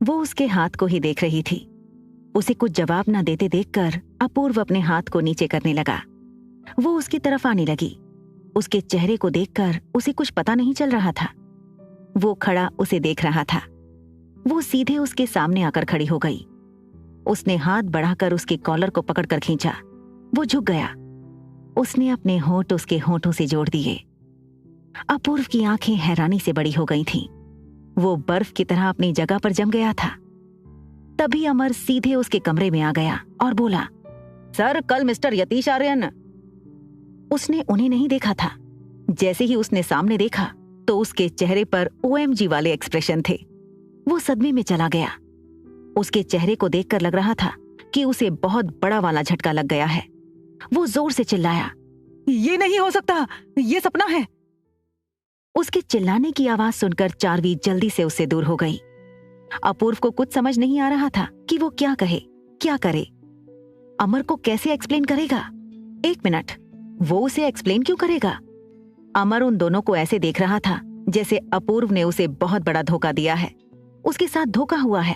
वो उसके हाथ को ही देख रही थी। उसे कुछ जवाब न देते देखकर अपूर्व अपने हाथ को नीचे करने लगा। वो उसकी तरफ आने लगी। उसके चेहरे को देखकर उसे कुछ पता नहीं चल रहा था। वो खड़ा उसे देख रहा था। वो सीधे उसके सामने आकर खड़ी हो गई। उसने हाथ बढ़ाकर उसके कॉलर को पकड़कर खींचा। वो झुक गया। उसने अपने होंठ उसके होंठों से जोड़ दिए। अपूर्व की आंखें हैरानी से बड़ी हो गई थीं। वो बर्फ की तरह अपनी जगह पर जम गया था। तभी अमर सीधे उसके कमरे में आ गया और बोला, सर, कल मिस्टर यतीश आर्यन। उसने उन्हें नहीं देखा था। जैसे ही उसने सामने देखा तो उसके चेहरे पर OMG वाले एक्सप्रेशन थे। वो सदमे में चला गया। उसके चेहरे को देखकर लग रहा था कि उसे बहुत बड़ा वाला झटका लग गया है। वो जोर से चिल्लाया, ये नहीं हो सकता, ये सपना है। उसके चिल्लाने की आवाज सुनकर चार्वी जल्दी से उससे दूर हो गई। अपूर्व को कुछ समझ नहीं आ रहा था कि वो क्या कहे, क्या करे। अमर को कैसे एक्सप्लेन करेगा? एक मिनट, वो उसे एक्सप्लेन क्यों करेगा? अमर उन दोनों को ऐसे देख रहा था जैसे अपूर्व ने उसे बहुत बड़ा धोखा दिया है, उसके साथ धोखा हुआ है।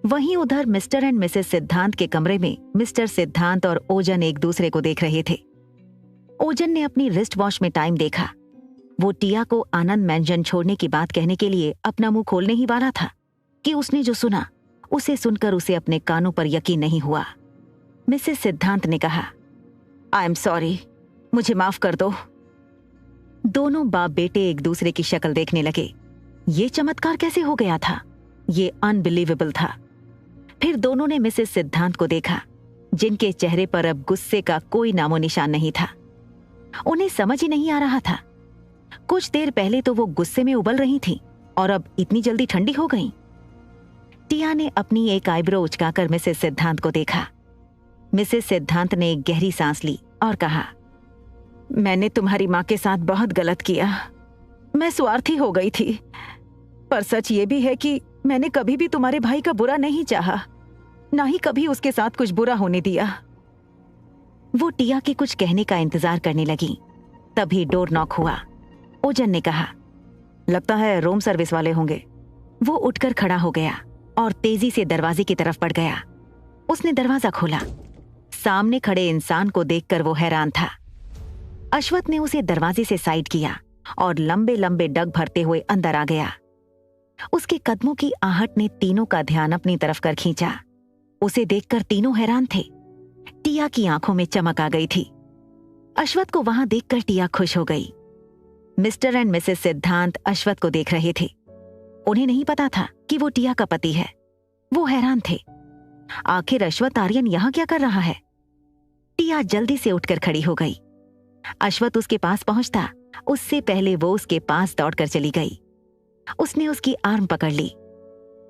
वहीं उधर मिस्टर एंड मिसेस सिद्धांत के कमरे में मिस्टर सिद्धांत और ओजन एक दूसरे को देख रहे थे। ओजन ने अपनी रिस्ट वॉच में टाइम देखा। वो टिया को आनंद मैंजन छोड़ने की बात कहने के लिए अपना मुंह खोलने ही वाला था कि उसने जो सुना, उसे सुनकर उसे अपने कानों पर यकीन नहीं हुआ। मिसेस सिद्धांत ने कहा, आई एम सॉरी, मुझे माफ कर दो। दोनों बाप बेटे एक दूसरे की शक्ल देखने लगे। ये चमत्कार कैसे हो गया था? ये अनबिलीवेबल था। फिर दोनों ने मिसेस सिद्धांत को देखा, जिनके चेहरे पर अब गुस्से का कोई नामो निशान नहीं था। उन्हें समझ ही नहीं आ रहा था, कुछ देर पहले तो वो गुस्से में उबल रही थी और अब इतनी जल्दी ठंडी हो गई। टिया ने अपनी एक आईब्रो उचकाकर मिसेस सिद्धांत को देखा। मिसेस सिद्धांत ने एक गहरी सांस ली और कहा, मैंने तुम्हारी मां के साथ बहुत गलत किया। मैं स्वार्थी हो गई थी, पर सच ये भी है कि मैंने कभी भी तुम्हारे भाई का बुरा नहीं चाहा, ना ही कभी उसके साथ कुछ बुरा होने दिया। वो टिया के कुछ कहने का इंतजार करने लगी। तभी डोर नॉक हुआ। ओजन ने कहा, लगता है रूम सर्विस वाले होंगे। वो उठकर खड़ा हो गया और तेजी से दरवाजे की तरफ बढ़ गया। उसने दरवाजा खोला। सामने खड़े इंसान को देखकर वो हैरान था। अश्वथ ने उसे दरवाजे से साइड किया और लंबे लंबे डग भरते हुए अंदर आ गया। उसके कदमों की आहट ने तीनों का ध्यान अपनी तरफ कर खींचा। उसे देखकर तीनों हैरान थे। टिया की आंखों में चमक आ गई थी। अश्वथ को वहां देखकर टिया खुश हो गई। मिस्टर एंड मिसेस सिद्धांत अश्वथ को देख रहे थे। उन्हें नहीं पता था कि वो टिया का पति है। वो हैरान थे, आखिर अश्वथ आर्यन यहां क्या कर रहा है? टिया जल्दी से उठकर खड़ी हो गई। अश्वथ उसके पास पहुंचता उससे पहले वो उसके पास दौड़कर चली गई। उसने उसकी आर्म पकड़ ली।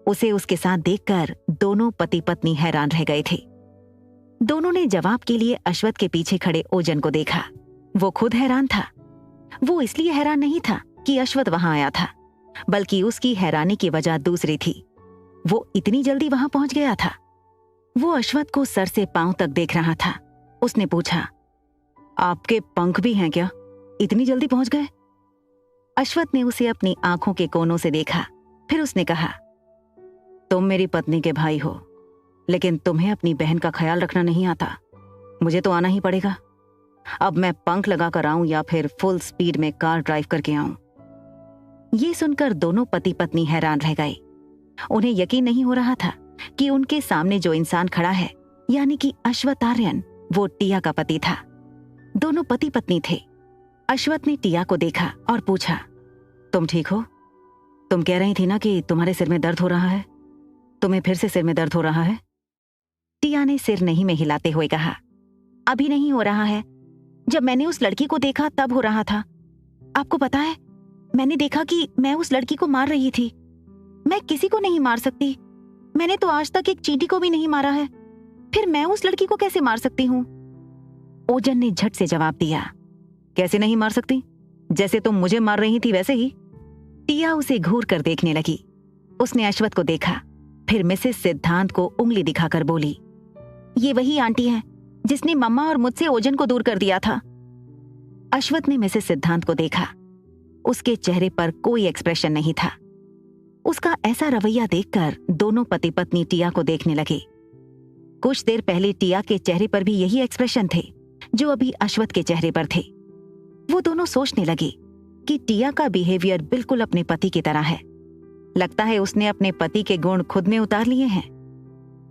उसे उसके साथ देखकर दोनों पति पत्नी हैरान रह गए थे। दोनों ने जवाब के लिए अश्वथ के पीछे खड़े ओजन को देखा। वो खुद हैरान था। वो इसलिए हैरान नहीं था कि अश्वथ वहां आया था, बल्कि उसकी हैरानी की वजह दूसरी थी। वो इतनी जल्दी वहां पहुंच गया था। वो अश्वथ को सर से पांव तक देख रहा था। उसने पूछा, आपके पंख भी हैं क्या? इतनी जल्दी पहुंच गए? अश्वथ ने उसे अपनी आंखों के कोनों से देखा। फिर उसने कहा, तुम मेरी पत्नी के भाई हो, लेकिन तुम्हें अपनी बहन का ख्याल रखना नहीं आता। मुझे तो आना ही पड़ेगा। अब मैं पंख लगाकर आऊं या फिर फुल स्पीड में कार ड्राइव करके आऊं? ये सुनकर दोनों पति पत्नी हैरान रह गए। उन्हें यकीन नहीं हो रहा था कि उनके सामने जो इंसान खड़ा है, यानी कि अश्वथ आर्यन, वो टिया का पति था। दोनों पति पत्नी थे। अश्वथ ने टिया को देखा और पूछा, तुम ठीक हो? तुम कह रही थी ना कि तुम्हारे सिर में दर्द हो रहा है। तुम्हें फिर से सिर में दर्द हो रहा है? टिया ने सिर नहीं में हिलाते हुए कहा, अभी नहीं हो रहा है। जब मैंने उस लड़की को देखा तब हो रहा था। आपको पता है, मैंने देखा कि मैं उस लड़की को मार रही थी। मैं किसी को नहीं मार सकती। मैंने तो आज तक एक चींटी को भी नहीं मारा है। फिर मैं उस लड़की को कैसे मार सकती हूँ? ओजन ने झट से जवाब दिया, कैसे नहीं मार सकती? जैसे तुम मुझे मार रही थी वैसे ही। टिया उसे घूर कर देखने लगी। उसने अश्वथ को देखा, फिर मिसेस सिद्धांत को उंगली दिखाकर बोली, ये वही आंटी है जिसने मम्मा और मुझसे ओजन को दूर कर दिया था। अश्वथ ने मिसेस सिद्धांत को देखा। उसके चेहरे पर कोई एक्सप्रेशन नहीं था। उसका ऐसा रवैया देखकर दोनों पति पत्नी टिया को देखने लगे। कुछ देर पहले टिया के चेहरे पर भी यही एक्सप्रेशन थे जो अभी अश्वथ के चेहरे पर थे। वो दोनों सोचने लगे कि टिया का बिहेवियर बिल्कुल अपने पति की तरह है। लगता है उसने अपने पति के गुण खुद में उतार लिए हैं।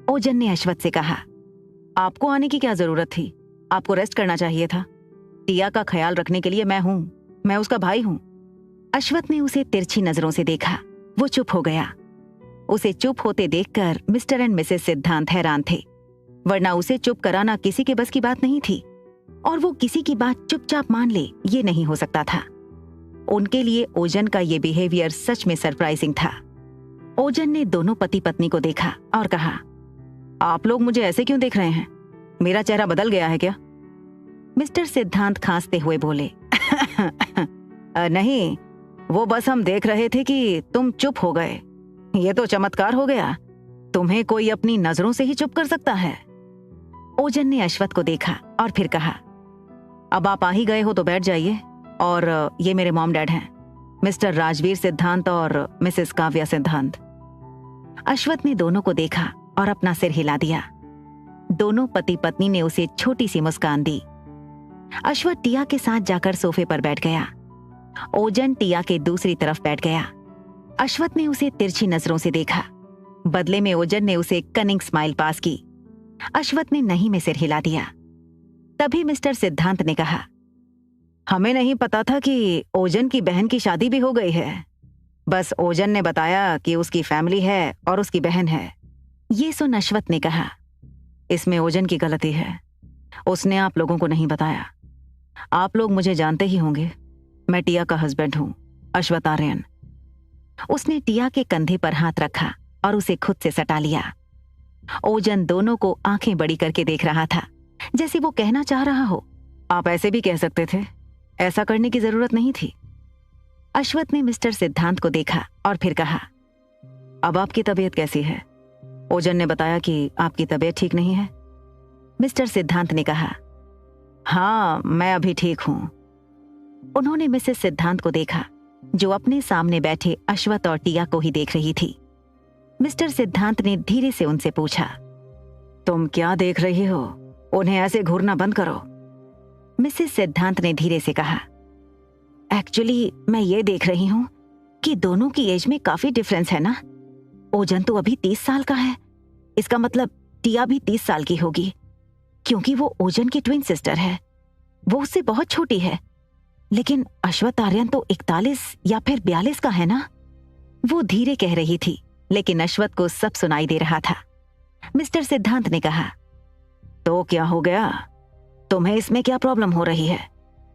ओजन ने अश्वथ से कहा, आपको आने की क्या जरूरत थी? आपको रेस्ट करना चाहिए था। टिया का ख्याल रखने के लिए मैं हूं, मैं उसका भाई हूं। अश्वथ ने उसे तिरछी नजरों से देखा। वो चुप हो गया। उसे चुप होते देखकर मिस्टर एंड मिसेस सिद्धांत हैरान थे, वरना उसे चुप कराना किसी के बस की बात नहीं थी, और वो किसी की बात चुपचाप मान ले ये नहीं हो सकता था। उनके लिए ओजन का ये बिहेवियर सच में सरप्राइजिंग था। ओजन ने दोनों पति पत्नी को देखा और कहा, आप लोग मुझे ऐसे क्यों देख रहे हैं? मेरा चेहरा बदल गया है क्या? मिस्टर सिद्धांत खांसते हुए बोले, नहीं, वो बस हम देख रहे थे कि तुम चुप हो गए। ये तो चमत्कार हो गया। तुम्हें कोई अपनी नजरों से ही चुप कर सकता है। ओजन ने अश्वथ को देखा और फिर कहा, अब आप आ ही गए हो तो बैठ जाइए, और ये मेरे मॉम डैड हैं, मिस्टर राजवीर सिद्धांत और मिसेस काव्या सिद्धांत। अश्वथ ने दोनों को देखा और अपना सिर हिला दिया। दोनों पति पत्नी ने उसे छोटी सी मुस्कान दी। अश्वथ टिया के साथ जाकर सोफे पर बैठ गया। ओजन टिया के दूसरी तरफ बैठ गया। अश्वथ ने उसे तिरछी नजरों से देखा। बदले में ओजन ने उसे कनिंग स्माइल पास की। अश्वथ ने नहीं में सिर हिला दिया। तभी मिस्टर सिद्धांत ने कहा, हमें नहीं पता था कि ओजन की बहन की शादी भी हो गई है। बस ओजन ने बताया कि उसकी फैमिली है और उसकी बहन है। ये सुन अश्वथ ने कहा, इसमें ओजन की गलती है। उसने आप लोगों को नहीं बताया। आप लोग मुझे जानते ही होंगे। मैं टिया का हस्बैंड हूं, अश्वथ आर्यन। उसने टिया के कंधे पर हाथ रखा और उसे खुद से सटा लिया। ओजन दोनों को आंखें बड़ी करके देख रहा था, जैसे वो कहना चाह रहा हो, आप ऐसे भी कह सकते थे, ऐसा करने की जरूरत नहीं थी। अश्वथ ने मिस्टर सिद्धांत को देखा और फिर कहा, अब आपकी तबीयत कैसी है? ओजन ने बताया कि आपकी तबीयत ठीक नहीं है। मिस्टर सिद्धांत ने कहा, हाँ, मैं अभी ठीक हूं। उन्होंने मिसेस सिद्धांत को देखा, जो अपने सामने बैठे अश्वथ और टिया को ही देख रही थी। मिस्टर सिद्धांत ने धीरे से उनसे पूछा, तुम क्या देख रही हो? उन्हें ऐसे घूरना बंद करो। मिसेस सिद्धांत ने धीरे से कहा, एक्चुअली मैं ये देख रही हूं कि दोनों की एज में काफी डिफरेंस है ना। ओजन तो अभी 30 साल का है, इसका मतलब टिया भी 30 साल की होगी, क्योंकि वो ओजन की ट्विन सिस्टर है। वो उससे बहुत छोटी है। लेकिन अश्वथ आर्यन तो 41 या फिर 42 का है ना। वो धीरे कह रही थी, लेकिन अश्वथ को सब सुनाई दे रहा था। मिस्टर सिद्धांत ने कहा, तो क्या हो गया? तुम्हें इसमें क्या प्रॉब्लम हो रही है?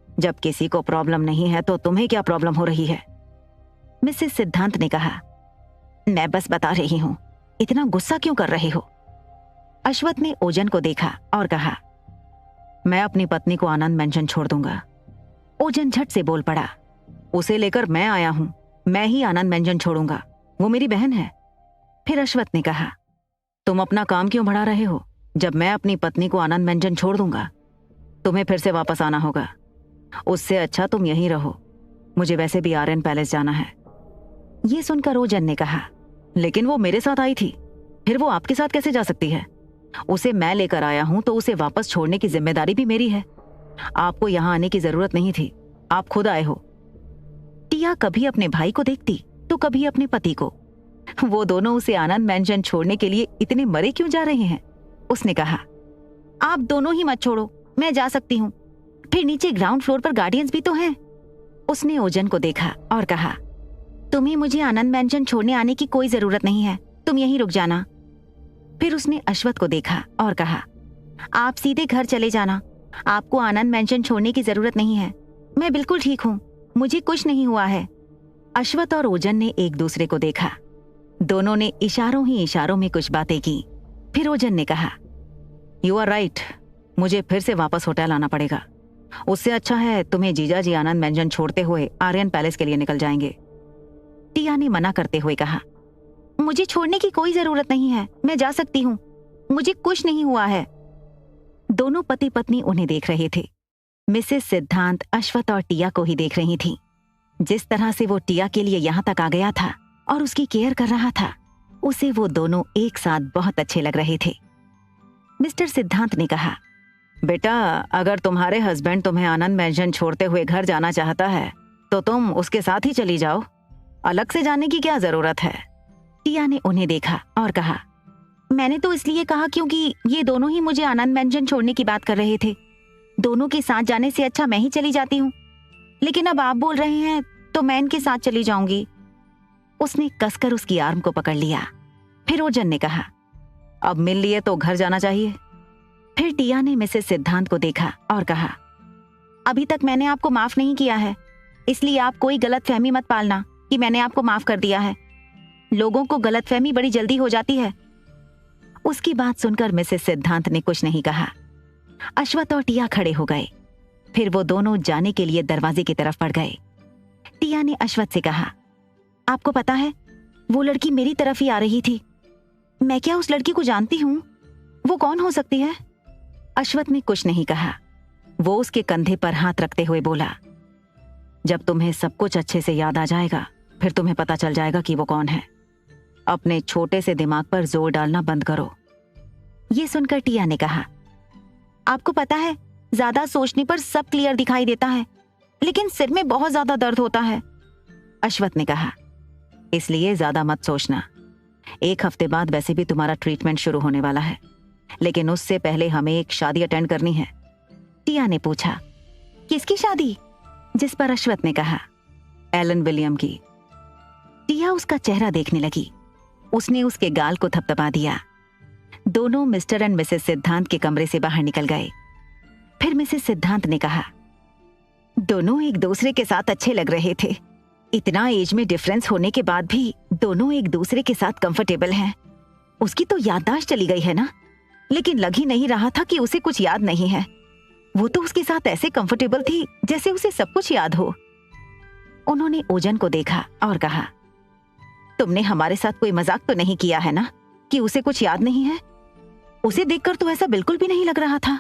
जब किसी को प्रॉब्लम नहीं है तो तुम्हें क्या प्रॉब्लम हो रही है? मिसेस सिद्धांत ने कहा, मैं बस बता रही हूं, इतना गुस्सा क्यों कर रहे हो? अश्वथ ने ओजन को देखा और कहा, मैं अपनी पत्नी को आनंद मेंशन छोड़ दूंगा। ओजन झट से बोल पड़ा, उसे लेकर मैं आया हूं, मैं ही आनंद मेंशन छोड़ूंगा, वो मेरी बहन है। फिर अश्वथ ने कहा, तुम अपना काम क्यों बढ़ा रहे हो? जब मैं अपनी पत्नी को आनंद मेंशन छोड़ दूंगा, तुम्हें फिर से वापस आना होगा। उससे अच्छा तुम यहीं रहो, मुझे वैसे भी आर्यन पैलेस जाना है। ये सुनकर ओजन ने कहा, लेकिन वो मेरे साथ आई थी, फिर वो आपके साथ कैसे जा सकती है? उसे मैं लेकर आया हूं तो उसे वापस छोड़ने की जिम्मेदारी भी मेरी है। आपको यहां आने की जरूरत नहीं थी, आप खुद आए हो। टिया कभी अपने भाई को देखती तो कभी अपने पति को। वो दोनों उसे आनंद मेंशन छोड़ने के लिए इतने मरे क्यों जा रहे हैं? उसने कहा, आप दोनों ही मत छोड़ो, मैं जा सकती हूँ, फिर नीचे ग्राउंड फ्लोर पर गार्डियंस भी तो हैं। उसने ओजन को देखा और कहा, तुम्हें मुझे आनंद मेंशन छोड़ने आने की कोई जरूरत नहीं है, तुम यहीं रुक जाना। फिर उसने अश्वथ को देखा और कहा, आप सीधे घर चले जाना, आपको आनंद मेंशन छोड़ने की जरूरत नहीं है, मैं बिल्कुल ठीक हूँ, मुझे कुछ नहीं हुआ है। अश्वथ और ओजन ने एक दूसरे को देखा। दोनों ने इशारों ही इशारों में कुछ बातें की। फिर ओजन ने कहा, यू आर राइट, मुझे फिर से वापस होटल आना पड़ेगा। उससे अच्छा है तुम्हें जीजाजी आनंद मेंशन छोड़ते हुए आर्यन पैलेस के लिए निकल जाएंगे। टिया ने मना करते हुए कहा, मुझे छोड़ने की कोई जरूरत नहीं है, मैं जा सकती हूँ, मुझे कुछ नहीं हुआ है। दोनों पति पत्नी उन्हें देख रहे थे। मिसेस सिद्धांत अश्वथ और टिया को ही देख रही थी। जिस तरह से वो टिया के लिए यहां तक आ गया था, और उसकी केयर कर रहा था। उसे वो दोनों एक साथ बहुत अच्छे लग रहे थे। मिस्टर सिद्धांत ने कहा, बेटा, अगर तुम्हारे हस्बैंड तुम्हें आनंद मैंशन छोड़ते हुए घर जाना चाहता है तो तुम उसके साथ ही चली जाओ, अलग से जाने की क्या जरूरत है। टिया ने उन्हें देखा और कहा, मैंने तो इसलिए कहा क्योंकि ये दोनों ही मुझे आनंद मैंशन छोड़ने की बात कर रहे थे। दोनों के साथ जाने से अच्छा मैं ही चली जाती हूँ, लेकिन अब आप बोल रहे हैं तो मैं इनके साथ चली जाऊंगी। उसने कसकर उसकी आर्म को पकड़ लिया। फिर ओजन ने कहा, अब मिल लिए तो घर जाना चाहिए। फिर टिया ने मिसेस सिद्धांत को देखा और कहा, अभी तक मैंने आपको माफ नहीं किया है, इसलिए आप कोई गलतफहमी मत पालना कि मैंने आपको माफ कर दिया है। लोगों को गलतफहमी बड़ी जल्दी हो जाती है। उसकी बात सुनकर मिसेस सिद्धांत ने कुछ नहीं कहा। अश्वथ और टिया खड़े हो गए। फिर वो दोनों जाने के लिए दरवाजे की तरफ बढ़ गए। टिया ने अश्वथ से कहा, आपको पता है वो लड़की मेरी तरफ ही आ रही थी। मैं क्या उस लड़की को जानती हूँ? वो कौन हो सकती है? अश्वथ ने कुछ नहीं कहा। वो उसके कंधे पर हाथ रखते हुए बोला, जब तुम्हें सब कुछ अच्छे से याद आ जाएगा फिर तुम्हें पता चल जाएगा कि वो कौन है। अपने छोटे से दिमाग पर जोर डालना बंद करो। ये सुनकर टिया ने कहा, आपको पता है ज्यादा सोचने पर सब क्लियर दिखाई देता है, लेकिन सिर में बहुत ज्यादा दर्द होता है। अश्वथ ने कहा, इसलिए ज्यादा मत सोचना। 1 हफ्ते बाद वैसे भी तुम्हारा ट्रीटमेंट शुरू होने वाला है, लेकिन उससे पहले हमें एक शादी अटेंड करनी है। टिया ने पूछा, किसकी शादी? जिस पर अश्वथ ने कहा, एलन विलियम की। टिया उसका चेहरा देखने लगी। उसने उसके गाल को थपथपा दिया। दोनों मिस्टर एंड मिसेस सिद्धांत के कमरे से बाहर निकल गए। फिर मिसेस सिद्धांत ने कहा, दोनों एक दूसरे के साथ अच्छे लग रहे थे। इतना एज में डिफरेंस होने के बाद भी दोनों एक दूसरे के साथ कंफर्टेबल हैं। उसकी तो याददाश्त चली गई है ना, लेकिन लग ही नहीं रहा था कि उसे कुछ याद नहीं है। वो तो उसके साथ ऐसे कंफर्टेबल थी जैसे उसे सब कुछ याद हो। उन्होंने ओजन को देखा और कहा, तुमने हमारे साथ कोई मजाक तो नहीं किया है ना कि उसे कुछ याद नहीं है? उसे देखकर तो ऐसा बिल्कुल भी नहीं लग रहा था।